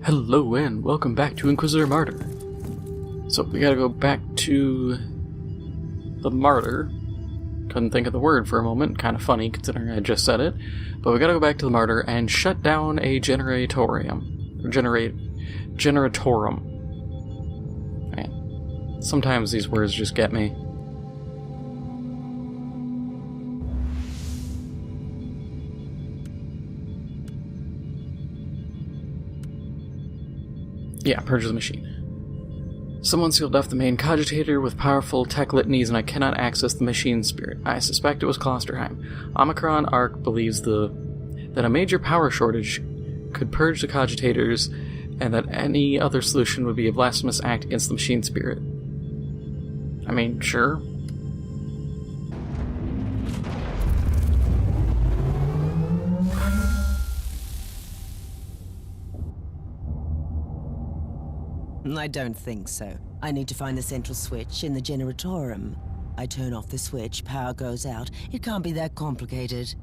Hello and welcome back to Inquisitor Martyr. So we gotta go back to the Martyr. Couldn't think of the word for a moment, kind of funny considering I just said it. But we gotta go back to the Martyr and shut down a generatorium. Or generatorum. Man, sometimes these words just get me. Yeah, purge the machine. Someone sealed off the main cogitator with powerful tech litanies and I cannot access the machine spirit. I suspect it was Klosterheim. Omicron Arc believes that a major power shortage could purge the cogitators and that any other solution would be a blasphemous act against the machine spirit. I mean, sure. I don't think so. I need to find the central switch in the generatorium. I turn off the switch, power goes out. It can't be that complicated.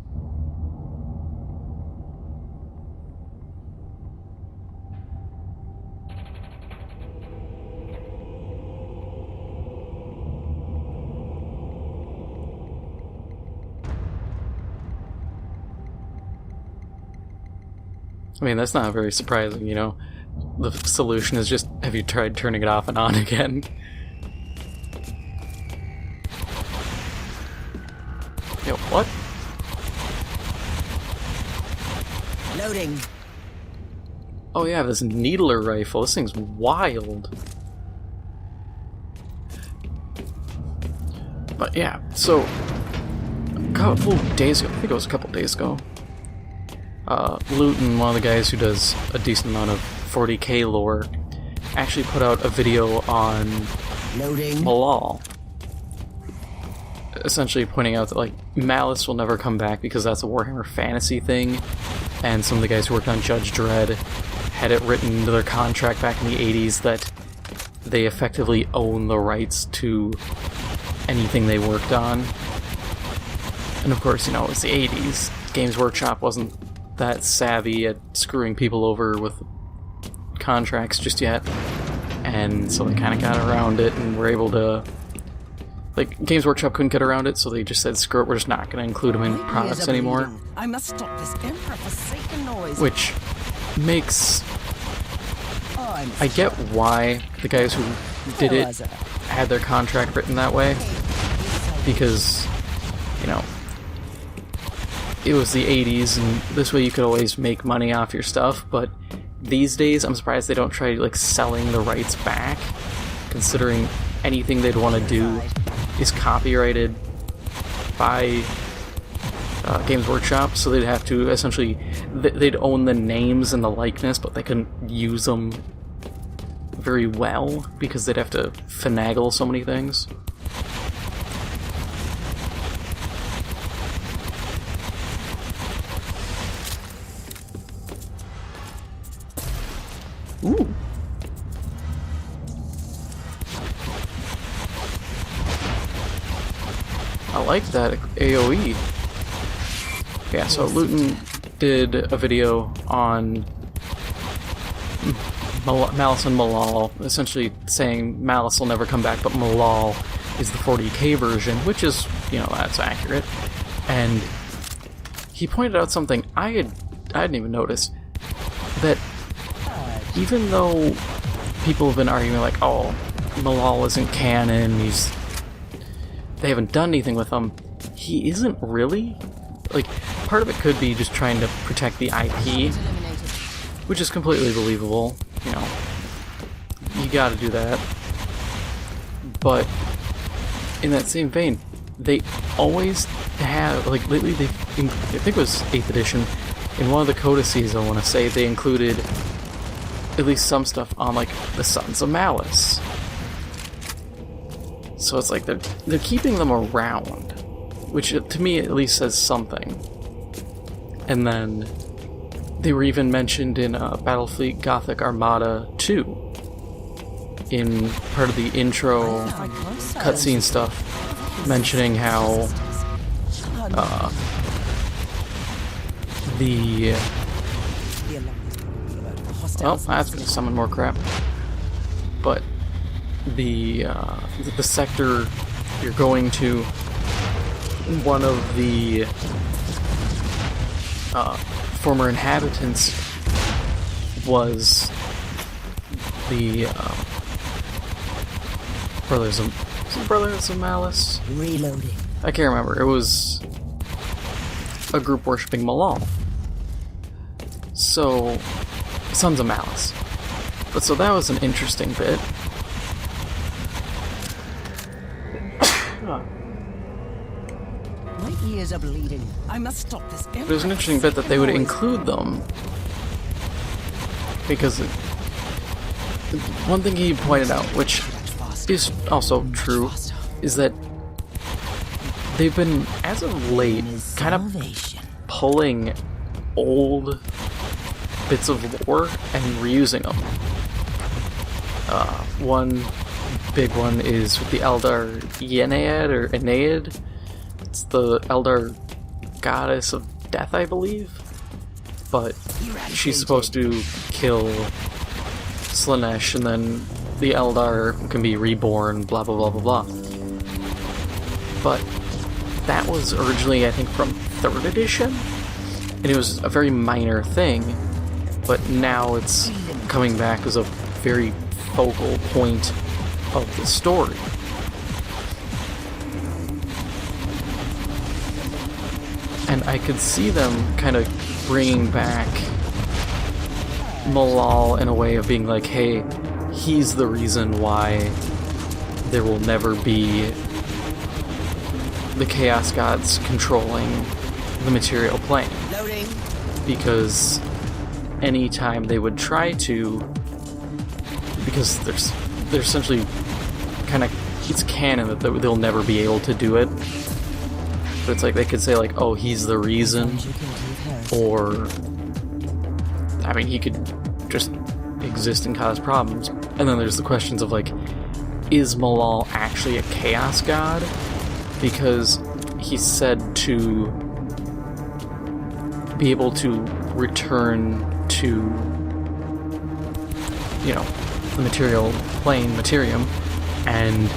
I mean, that's not very surprising, you know. The solution is just, have you tried turning it off and on again? Yo, what? Loading. Oh yeah, this needler rifle. This thing's wild. But yeah, so a couple days ago, I think it was a couple days ago, Luton, one of the guys who does a decent amount of 40K lore, actually put out a video on Malal. Essentially pointing out that, like, Malice will never come back because that's a Warhammer fantasy thing, and some of the guys who worked on Judge Dredd had it written into their contract back in the 80s that they effectively own the rights to anything they worked on. And of course, you know, it's the 80s. Games Workshop wasn't that savvy at screwing people over with contracts just yet, and so they kind of got around it and were able to, like, Games Workshop couldn't get around it, so they just said, screw it, we're just not going to include them in products anymore. I must stop this emperor-forsaken noise. Which makes... I get why the guys who did it had their contract written that way, because, you know, it was the 80s, and this way you could always make money off your stuff, but these days I'm surprised they don't try, like, selling the rights back, considering anything they'd want to do is copyrighted by Games Workshop, so they'd have to essentially, they'd own the names and the likeness, but they couldn't use them very well, because they'd have to finagle so many things. Ooh. I like that AoE. Yeah, so Luton did a video on Malice and Malal, essentially saying Malice will never come back, but Malal is the 40K version, which is, you know, that's accurate. And he pointed out something I hadn't even noticed, that even though people have been arguing like, oh, Malal isn't canon, they haven't done anything with him, he isn't really. Like, part of it could be just trying to protect the IP, which is completely believable, you know, you gotta do that. But in that same vein, they always have, like, lately I think it was 8th edition, in one of the codices, I want to say, they included at least some stuff on, like, the Sons of Malice. So it's like they're keeping them around, which to me at least says something. And then they were even mentioned in Battlefleet Gothic Armada 2, in part of the intro cutscene stuff, mentioning how the Well, that's gonna summon more crap. But the sector you're going to, one of the former inhabitants was the Brothers of Malice? Reloading. I can't remember. It was a group worshipping Malal. So, Sons of Malice. But so that was an interesting bit. My ears are bleeding. I must stop this. It was an interesting bit that they would include them. Because one thing he pointed out, which is also true, is that they've been, as of late, kind of pulling old bits of lore and reusing them. One big one is with the Eldar Yennead, or Enead. It's the Eldar goddess of death, I believe. But she's supposed to kill Slaanesh, and then the Eldar can be reborn, blah blah blah blah blah. But that was originally, I think, from 3rd edition, and it was a very minor thing, but now it's coming back as a very focal point of the story. And I could see them kind of bringing back Malal in a way of being like, hey, he's the reason why there will never be the Chaos Gods controlling the material plane. Loading. Because anytime they would try to, because they're essentially kind of, it's canon that they'll never be able to do it. But it's like they could say like, oh, he's the reason, or I mean, he could just exist and cause problems. And then there's the questions of like, is Malal actually a chaos god? Because he's said to be able to return to, you know, the material plane, Materium, and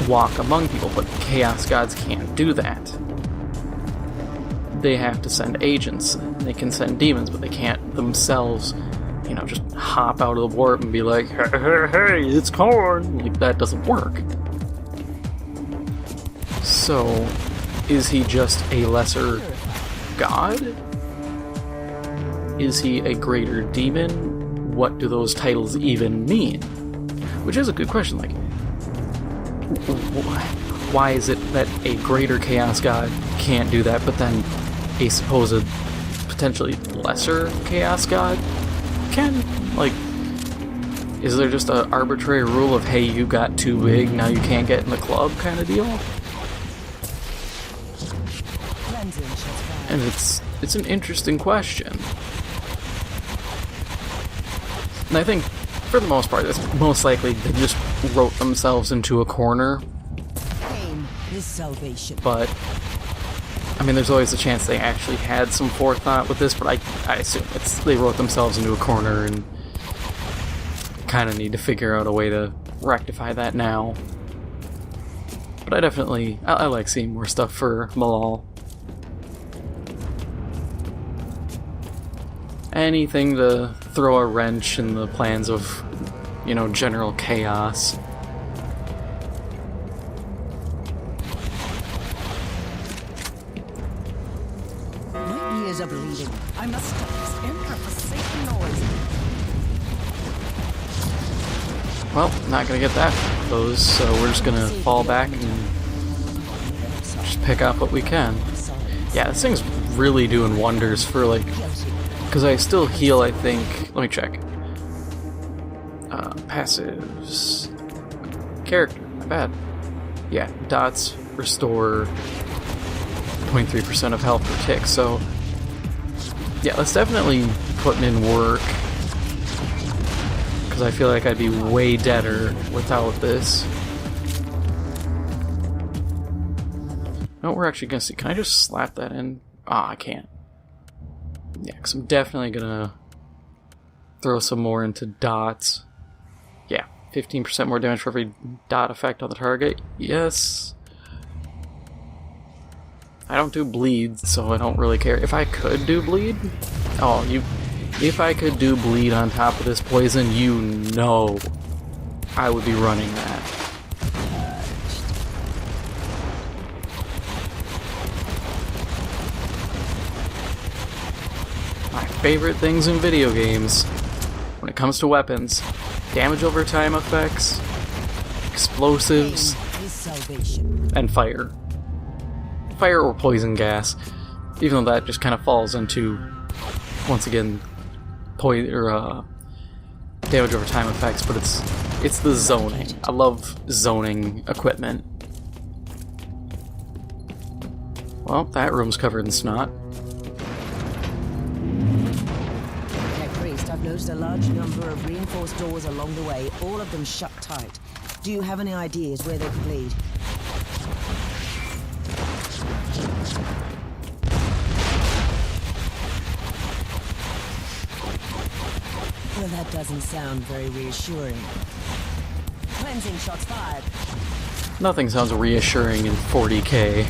walk among people, but chaos gods can't do that. They have to send agents. They can send demons, but they can't themselves, you know, just hop out of the warp and be like, hey, hey, hey, it's corn. Like, that doesn't work. So, is he just a lesser god? Is he a greater demon? What do those titles even mean? Which is a good question. Like, why is it that a greater chaos god can't do that, but then a supposed potentially lesser chaos god can? Like, is there just an arbitrary rule of, hey, you got too big, now you can't get in the club kind of deal? And it's an interesting question. And I think, for the most part, it's most likely they just wrote themselves into a corner. Pain is salvation. But, I mean, there's always a chance they actually had some forethought with this, but I assume they wrote themselves into a corner and kind of need to figure out a way to rectify that now. But I like seeing more stuff for Malal. Anything to throw a wrench in the plans of, you know, general chaos. My ears are bleeding. I must stop this intra-forsaken noise. Well, not gonna get that close, so we're just gonna fall back and just pick up what we can. Yeah, this thing's really doing wonders for, like, because I still heal, I think. Let me check. Passives. Character. Not bad. Yeah, dots restore 0.3% of health per tick, so yeah, that's definitely putting in work. Because I feel like I'd be way deader without this. No, we're actually gonna see. Can I just slap that in? Ah, I can't. Yeah, because I'm definitely gonna throw some more into dots. Yeah, 15% more damage for every dot effect on the target. Yes. I don't do bleed, so I don't really care. If I could do bleed... Oh, if I could do bleed on top of this poison, you know I would be running that. My favorite things in video games, when it comes to weapons, damage over time effects, explosives, and fire. Fire or poison gas, even though that just kind of falls into, once again, damage over time effects, but it's the zoning. I love zoning equipment. Well, that room's covered in snot. Okay, Priest, I've noticed a large number of reinforced doors along the way, all of them shut tight. Do you have any ideas where they could lead? Well, that doesn't sound very reassuring. Cleansing shots fired. Nothing sounds reassuring in 40K.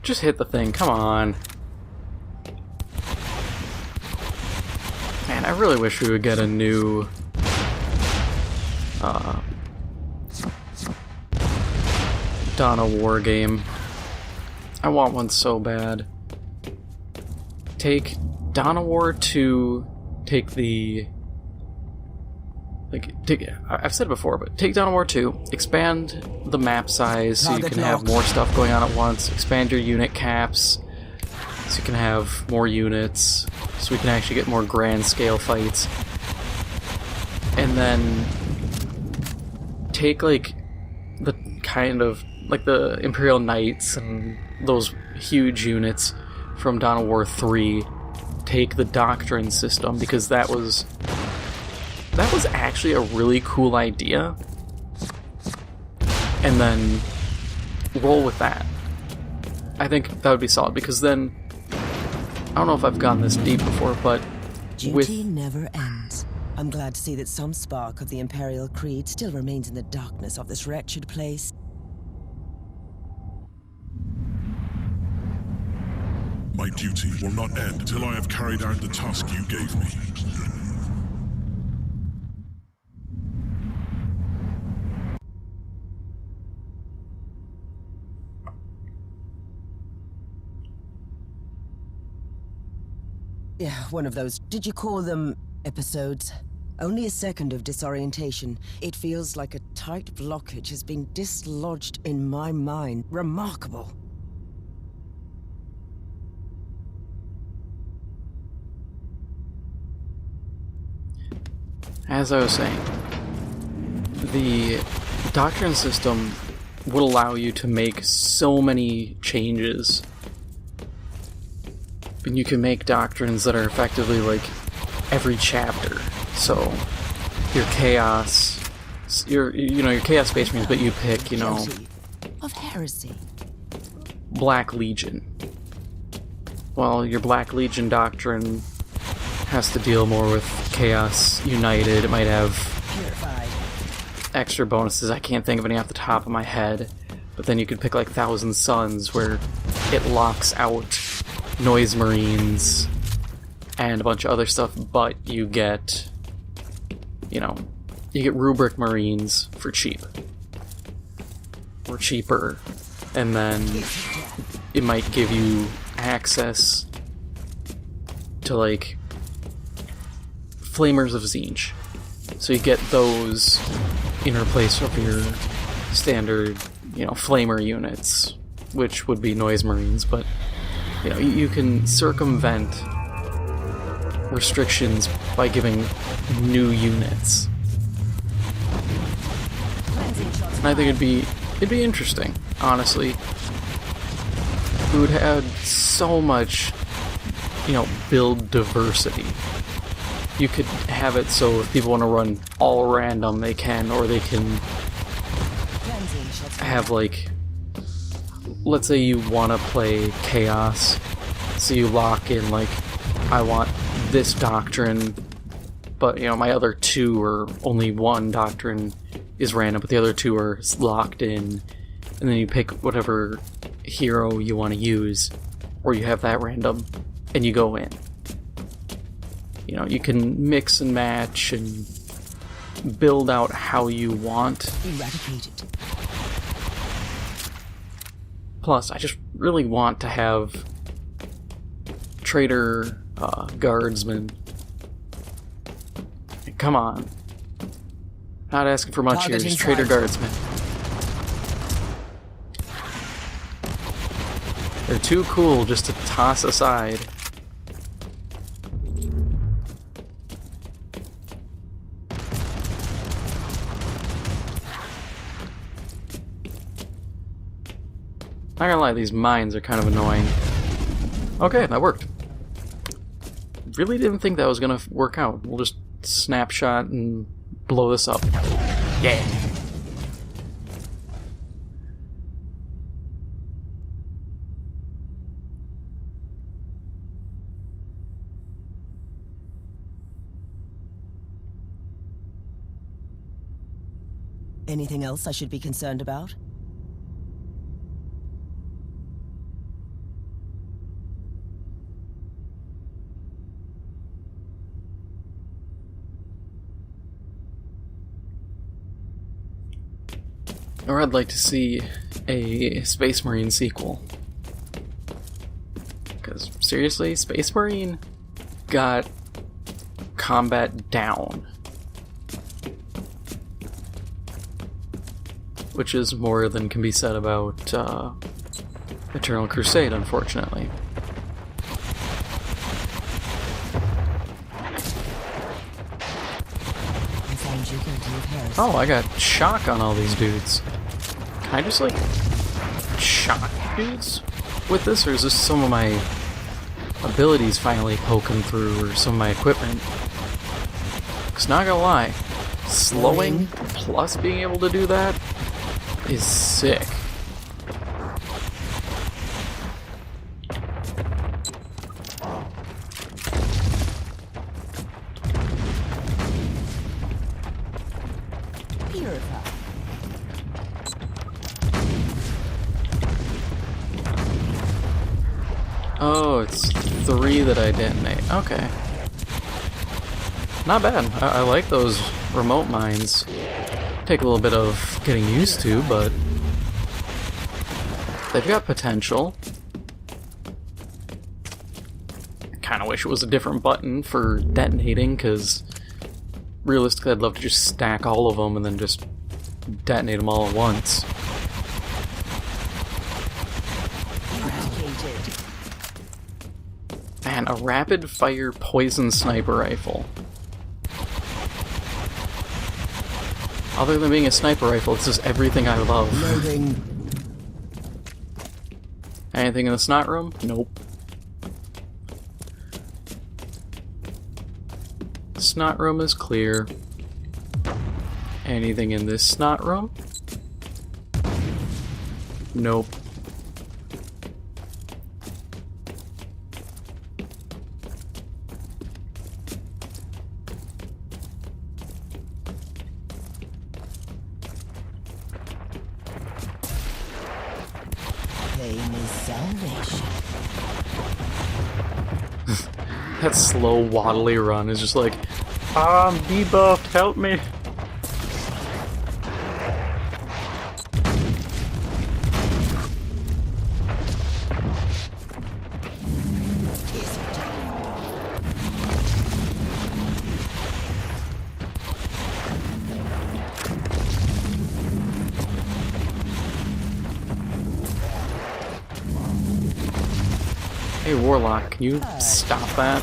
Just hit the thing, come on. Man, I really wish we would get a new Dawn of War game. I want one so bad. Take Dawn of War 2, take the... I've said it before, but take Dawn of War 2, expand the map size so you can have more stuff going on at once, expand your unit caps so you can have more units, so we can actually get more grand scale fights. And then take like the kind of like the Imperial Knights and those huge units from Dawn of War 3, take the Doctrine system, because that was actually a really cool idea, and then roll with that. I think that would be solid, because then, I don't know if I've gone this deep before, but duty never ends. I'm glad to see that some spark of the Imperial Creed still remains in the darkness of this wretched place. My duty will not end till I have carried out the task you gave me. Yeah, one of those. Did you call them episodes? Only a second of disorientation. It feels like a tight blockage has been dislodged in my mind. Remarkable. As I was saying, the Doctrine system would allow you to make so many changes. And you can make doctrines that are effectively like every chapter. So your chaos, your chaos space marines, but you pick, of heresy. Black Legion. Well, your Black Legion doctrine has to deal more with Chaos United. It might have Purified. Extra bonuses. I can't think of any off the top of my head. But then you could pick like Thousand Suns, where it locks out Noise Marines and a bunch of other stuff, but you get, you get Rubric Marines for cheap. Or cheaper. And then it might give you access to, like, Flamers of Tzeentch. So you get those in replace of your standard, Flamer units, which would be Noise Marines, but you can circumvent restrictions by giving new units. And I think it'd be interesting, honestly. We would have so much you know, build diversity. You could have it so if people want to run all random, they can, or they can have, like, let's say you want to play Chaos, so you lock in, like, I want this doctrine, but, you know, my other two, or only one doctrine is random, but the other two are locked in, and then you pick whatever hero you want to use, or you have that random, and you go in. You know, you can mix and match and build out how you want. Eradicated. Plus, I just really want to have Trader Guardsmen. Come on. Not asking for much here, just Trader Guardsmen. They're too cool just to toss aside. Not gonna lie, these mines are kind of annoying. Okay, that worked. Really didn't think that was gonna work out. We'll just snapshot and blow this up. Yeah! Anything else I should be concerned about? Or I'd like to see a Space Marine sequel. Because, seriously, Space Marine got combat down. Which is more than can be said about Eternal Crusade, unfortunately. Oh, I got shock on all these dudes. Can I just, like, shock dudes with this, or is this some of my abilities finally poking through, or some of my equipment? Because not gonna lie, slowing plus being able to do that is sick. Oh, it's 3 that I detonate. Okay. Not bad. I like those remote mines. Take a little bit of getting used to, but they've got potential. I kind of wish it was a different button for detonating, because realistically I'd love to just stack all of them and then just detonate them all at once. Man, a rapid-fire poison sniper rifle. Other than being a sniper rifle, it's just everything I love. Loading. Anything in the snot room? Nope. Snot room is clear. Anything in this snot room? Nope. That slow, waddly run is just like, I'm debuffed, help me. Hey, Warlock, can you stop that?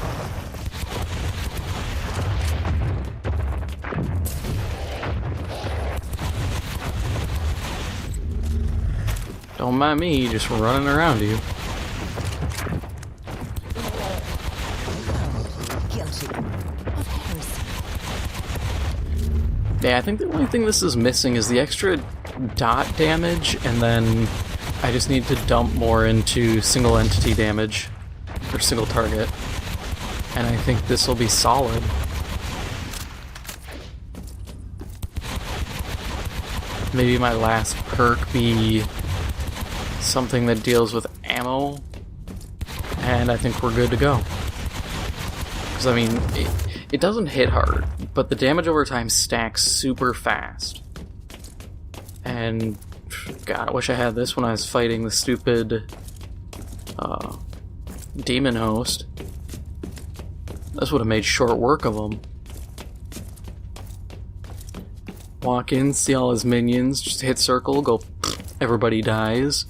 Don't mind me just running around you. guilty of heresy. Yeah, I think the only thing this is missing is the extra dot damage, and then I just need to dump more into single entity damage, or single target, and I think this will be solid. Maybe my last perk be something that deals with ammo, and I think we're good to go. Because, I mean, it doesn't hit hard, but the damage over time stacks super fast. And, God, I wish I had this when I was fighting the stupid demon host. This would have made short work of him. Walk in, see all his minions, just hit circle, go, everybody dies,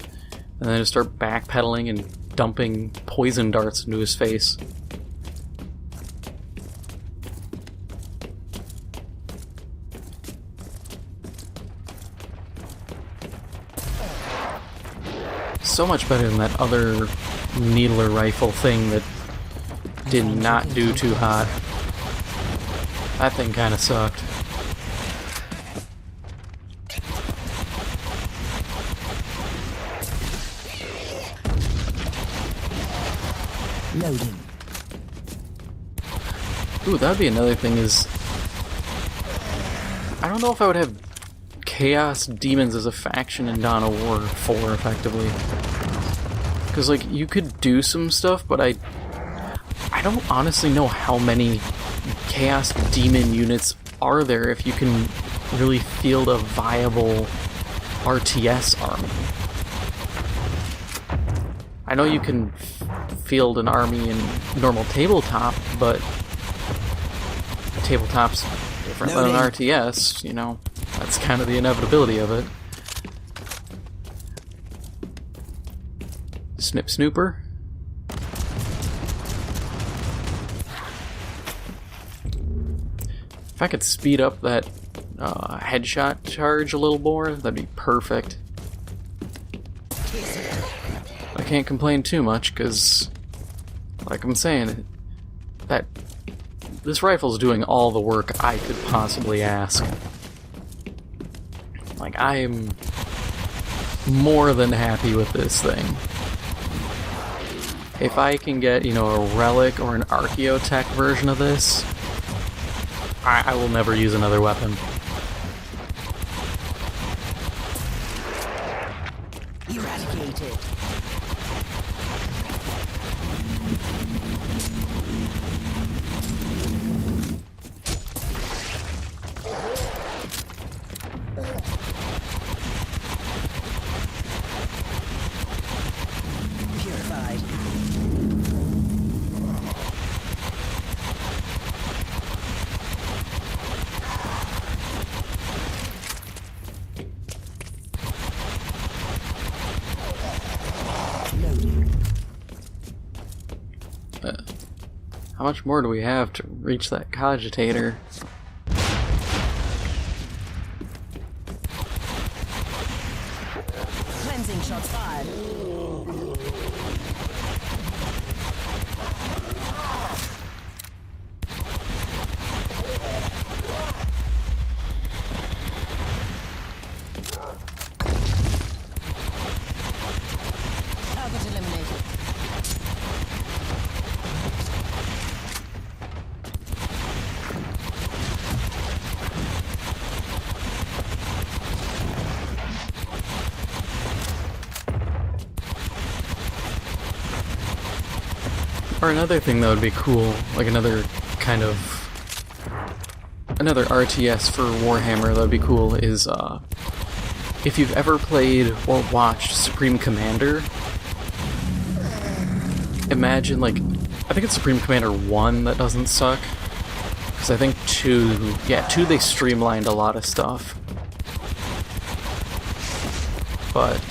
and then just start backpedaling and dumping poison darts into his face. So much better than that other needler rifle thing that did not do too hot. That thing kinda sucked. Loading. Ooh, that'd be another thing is... I don't know if I would have Chaos Demons as a faction in Dawn of War 4, effectively. Because, like, you could do some stuff, but I don't honestly know how many Chaos Demon units are there if you can really field a viable RTS army. I know you can field an army in normal tabletop, but tabletop's different than an RTS, you know. That's kind of the inevitability of it. Snip Snooper. If I could speed up that headshot charge a little more, that'd be perfect. I can't complain too much, because, like I'm saying, this rifle's doing all the work I could possibly ask. Like, I am more than happy with this thing. If I can get, you know, a relic or an Archaeotech version of this, I will never use another weapon. Eradicated. Purified. How much more do we have to reach that cogitator? Cleansing shots fired. Target eliminated. Or another thing that would be cool, like another RTS for Warhammer that would be cool is, if you've ever played or watched Supreme Commander, imagine, like, I think it's Supreme Commander 1 that doesn't suck, because I think 2 they streamlined a lot of stuff. But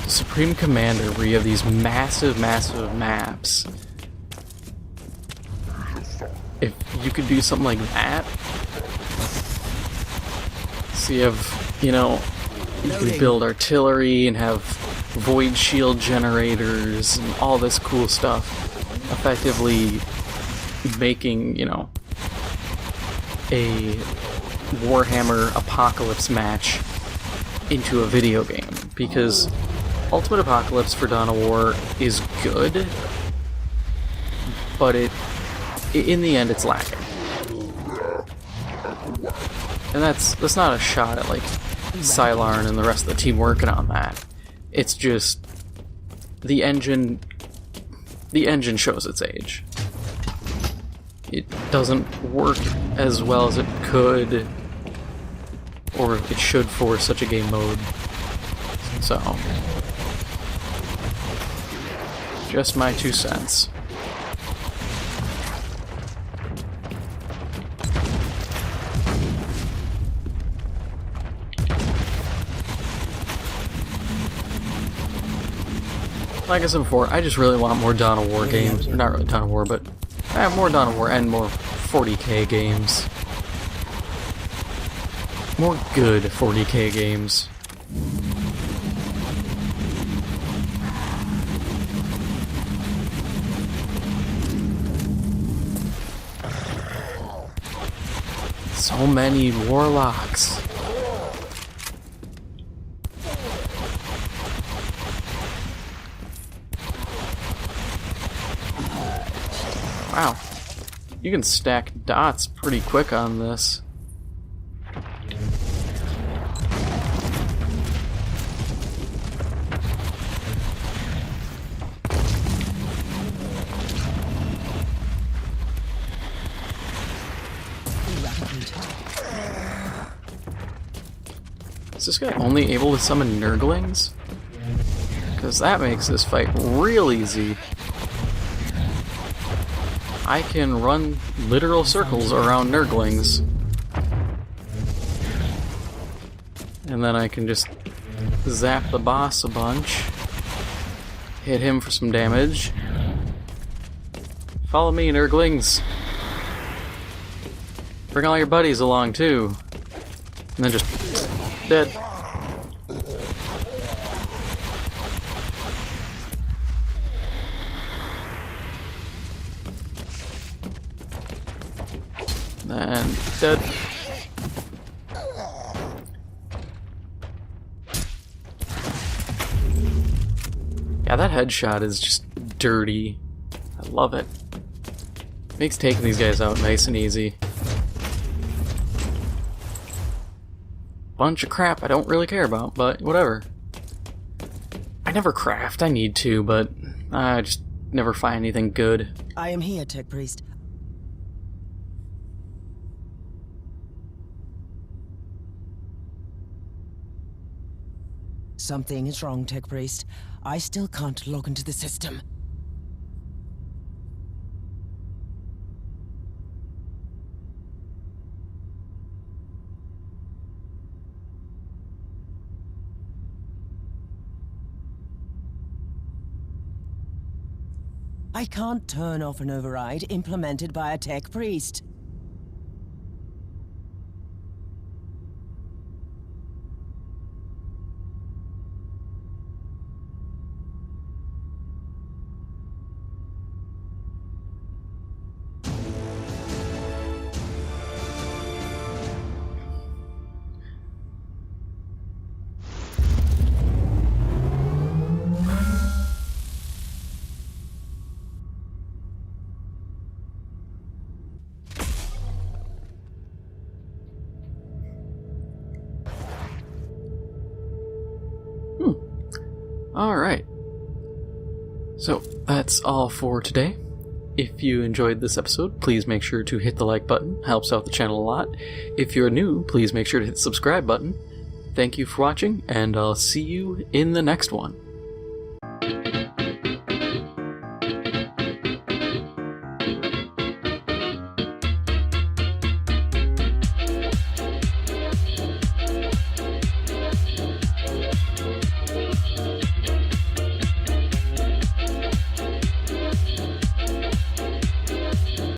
Supreme Commander, where you have these massive maps, if you could do something like that, so you have, you know, you can build artillery and have void shield generators and all this cool stuff, effectively making, you know, a Warhammer Apocalypse match into a video game, because Ultimate Apocalypse for Dawn of War is good, but in the end it's lacking. And that's not a shot at like Sylarn and the rest of the team working on that. It's just the engine shows its age. It doesn't work as well as it could, or it should, for such a game mode. So, just my 2 cents. Like I said before, I just really want more Dawn of War games. Or not really Dawn of War, but more Dawn of War and more 40K games. More good 40K games. So many warlocks. Wow. You can stack dots pretty quick on this. Is this guy only able to summon Nurglings? Because that makes this fight real easy. I can run literal circles around Nurglings. And then I can just zap the boss a bunch. Hit him for some damage. Follow me, Nurglings. Bring all your buddies along, too. And then just... dead. And dead. Yeah, that headshot is just dirty. I love it. Makes taking these guys out nice and easy. Bunch of crap I don't really care about, but whatever. I never craft, I need to, but I just never find anything good. I am here, Tech Priest. Something is wrong, Tech Priest. I still can't log into the system. I can't turn off an override implemented by a Tech Priest. Alright. So, that's all for today. If you enjoyed this episode, please make sure to hit the like button. Helps out the channel a lot. If you're new, please make sure to hit the subscribe button. Thank you for watching, and I'll see you in the next one.